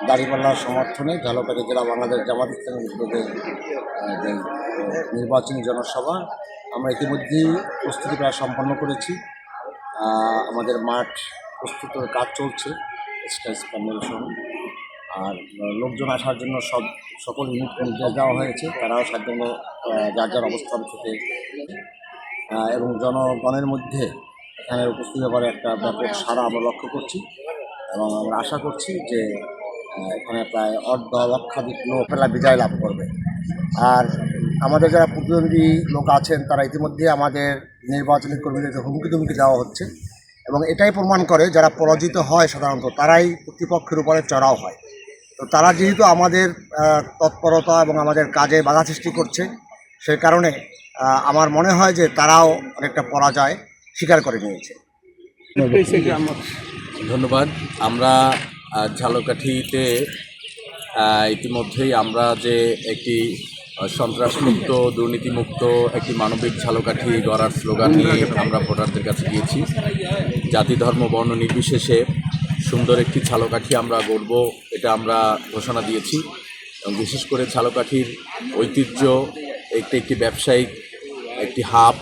দাঁড়িপাল্লার সমর্থনে ঝালকাঠি জেলা বাংলাদেশ জামাত ইসলামী উদ্যোগে যে নির্বাচনী জনসভা আমরা ইতিমধ্যেই প্রস্তুতি প্রায় সম্পন্ন করেছি। আমাদের মাঠ প্রস্তুতের কাজ চলছে, স্টেজ প্যানেল সহ। আর লোকজন আসার জন্য সকল ইউনিটকে নির্দেশ দেওয়া হয়েছে, তারাও সাধারণ যার যার অবস্থান থেকে এবং জনগণের মধ্যে এখানে উপস্থিত হওয়ার একটা ব্যাপক সাড়া আমরা লক্ষ্য করছি এবং আমরা আশা করছি যে এখানে প্রায় লক্ষাধিক লোক বিজয় লাভ করবে। আর আমাদের যারা প্রতিদ্বন্দ্বী লোক আছেন তারা ইতিমধ্যে আমাদের নির্বাচনী কর্মীদেরকে হুমকি তুমকি দেওয়া হচ্ছে এবং এটাই প্রমাণ করে যারা পরাজিত হয় সাধারণত তারাই প্রতিপক্ষের উপরে চড়াও হয়। তো তারা যেহেতু আমাদের তৎপরতা এবং আমাদের কাজে বাধা সৃষ্টি করছে, সেই কারণে আমার মনে হয় যে তারাও অনেকটা পরাজয় স্বীকার করে নিয়েছে। ধন্যবাদ। আমরা ঝালকাঠিতে ইতিমধ্যেই আমরা যে একটি সন্ত্রাসমুক্ত দুর্নীতিমুক্ত একটি মানবিক ঝালকাঠি গড়ার স্লোগান নিয়ে আমরা ভোটারদের কাছে গিয়েছি। জাতি ধর্ম বর্ণ নির্বিশেষে সুন্দর একটি ঝালকাঠি আমরা গড়ব, এটা আমরা ঘোষণা দিয়েছি। এবং বিশেষ করে ঝালকাঠির ঐতিহ্য একটি ব্যবসায়িক একটি হাব,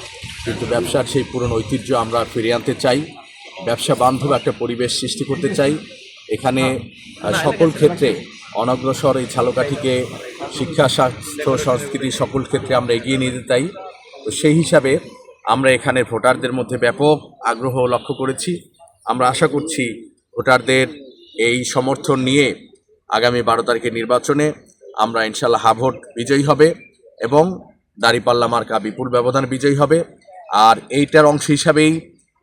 কিন্তু ব্যবসার সেই পুরনো ঐতিহ্য আমরা ফিরিয়ে আনতে চাই। ব্যবসা বান্ধব একটা পরিবেশ সৃষ্টি করতে চাই। এখানে সকল ক্ষেত্রে অনগ্রসর এই ঝালকাঠিকে শিক্ষা, স্বাস্থ্য, সংস্কৃতি সকল ক্ষেত্রে আমরা এগিয়ে নিয়ে যেতে চাই। তো সেই হিসাবে আমরা এখানে ভোটারদের মধ্যে ব্যাপক আগ্রহ লক্ষ্য করেছি। আমরা আশা করছি ভোটারদের এই সমর্থন নিয়ে আগামী 12 তারিখের নির্বাচনে আমরা ইনশাল্লাহ ভোট বিজয়ী হবে এবং দাঁড়িপাল্লা মার্কা বিপুল ব্যবধান বিজয়ী হবে। আর এইটার অংশ হিসাবেই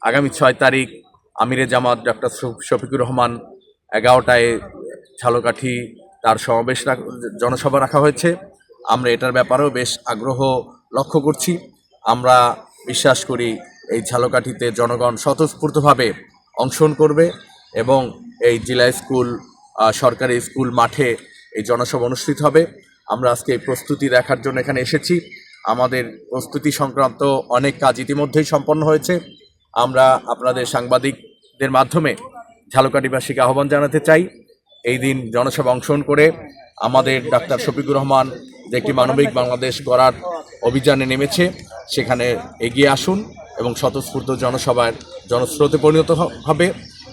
আগামী 6 তারিখ আমিরে জামাত ডক্টর শফিকুর রহমান 11টায় ঝালকাঠি তার সমাবেশ জনসভা রাখা হয়েছে। আমরা এটার ব্যাপারেও বেশ আগ্রহ লক্ষ্য করছি। আমরা বিশ্বাস করি এই ঝালকাঠিতে জনগণ স্বতঃস্ফূর্তভাবে অংশগ্রহণ করবে এবং এই জেলা স্কুল সরকারি স্কুল মাঠে এই জনসভা অনুষ্ঠিত হবে। আমরা আজকে এই প্রস্তুতি দেখার জন্য এখানে এসেছি। আমাদের প্রস্তুতি সংক্রান্ত অনেক কাজ ইতিমধ্যেই সম্পন্ন হয়েছে। আমরা আপনাদের সাংবাদিকদের মাধ্যমে ঝালকাঠিবাসীকে আহ্বান জানাতে চাই, এই দিন জনসভা অংশগ্রহণ করে আমাদের ডাক্তার শফিকুর রহমান যে একটি মানবিক বাংলাদেশ গড়ার অভিযানে নেমেছে সেখানে এগিয়ে আসুন এবং স্বতঃস্ফূর্ত জনসভার জনস্রোতে পরিণত হবে।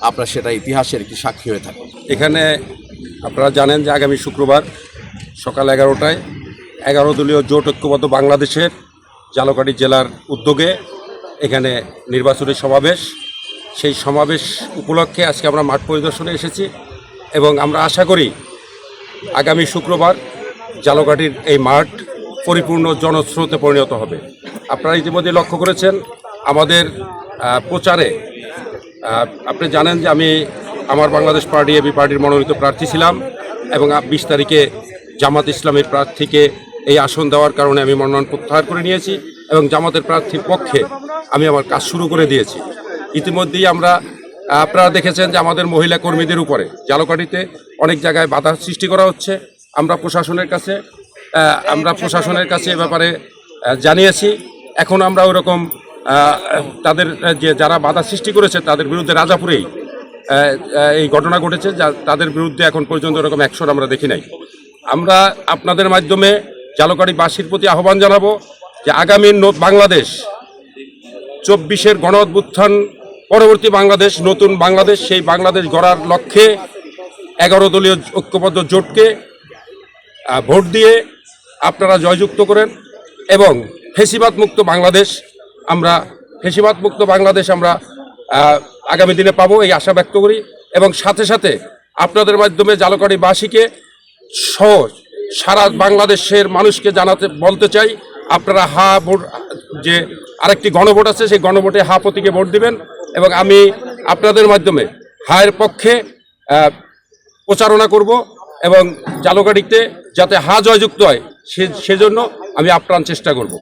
আপনারা সেটা ইতিহাসের একটি সাক্ষী হয়ে থাকুন। এখানে আপনারা জানেন যে আগামী শুক্রবার সকাল 11টায় 11 দলীয় জোট ঐক্যবদ্ধ বাংলাদেশের ঝালকাঠি জেলার উদ্যোগে এখানে নির্বাচনী সমাবেশ। সেই সমাবেশ উপলক্ষে আজকে আমরা মাঠ পরিদর্শনে এসেছি এবং আমরা আশা করি আগামী শুক্রবার ঝালকাঠির এই মাঠ পরিপূর্ণ জনস্রোতে পরিণত হবে। আপনারা ইতিমধ্যে লক্ষ্য করেছেন আমাদের প্রচারে, আপনি জানেন যে আমি আমার বাংলাদেশ পার্টি এবি পার্টির মনোনীত প্রার্থী ছিলাম এবং 20 তারিখে জামাত ইসলামের প্রার্থীকে এই আসন দেওয়ার কারণে আমি মনোনয়ন প্রত্যাহার করে নিয়েছি এবং জামাতের প্রার্থীর পক্ষে আমি আমার কাজ শুরু করে দিয়েছি। ইতিমধ্যেই আপনারা দেখেছেন যে আমাদের মহিলা কর্মীদের উপরে ঝালকাঠিতে অনেক জায়গায় বাধা সৃষ্টি করা হচ্ছে। আমরা প্রশাসনের কাছে এ ব্যাপারে জানিয়েছি। এখন আমরা ওইরকম তাদের যে যারা বাধা সৃষ্টি করেছে তাদের বিরুদ্ধে রাজাপুরেই এই ঘটনা ঘটেছে, তাদের বিরুদ্ধে এখন পর্যন্ত এরকম অ্যাকশন আমরা দেখি নাই। আমরা আপনাদের মাধ্যমে ঝালকাঠিবাসীর প্রতি আহ্বান জানাবো যে আগামী বাংলাদেশ 24-এর গণ অভ্যুত্থান পরবর্তী বাংলাদেশ, নতুন বাংলাদেশ, সেই বাংলাদেশ গড়ার লক্ষ্যে 11 দলীয় ঐক্যবদ্ধ জোটকে ভোট দিয়ে আপনারা জয়যুক্ত করেন এবং ফ্যাসিবাদ মুক্ত বাংলাদেশ আমরা আগামী দিনে পাবো এই আশা ব্যক্ত করি। এবং সাথে সাথে আপনাদের মাধ্যমে ঝালকাঠিবাসীকে সহ সারা বাংলাদেশের মানুষকে বলতে চাই, আপনারা ভোট যে আরেকটি গণভোট আছে সেই গণভোটে প্রতীকে ভোট দিবেন এবং আমি আপনাদের মাধ্যমে এর পক্ষে প্রচারণা করব এবং ঝালকাঠিতে যাতে জয়যুক্ত হয় সেজন্য আমি আপ্রাণ চেষ্টা করব।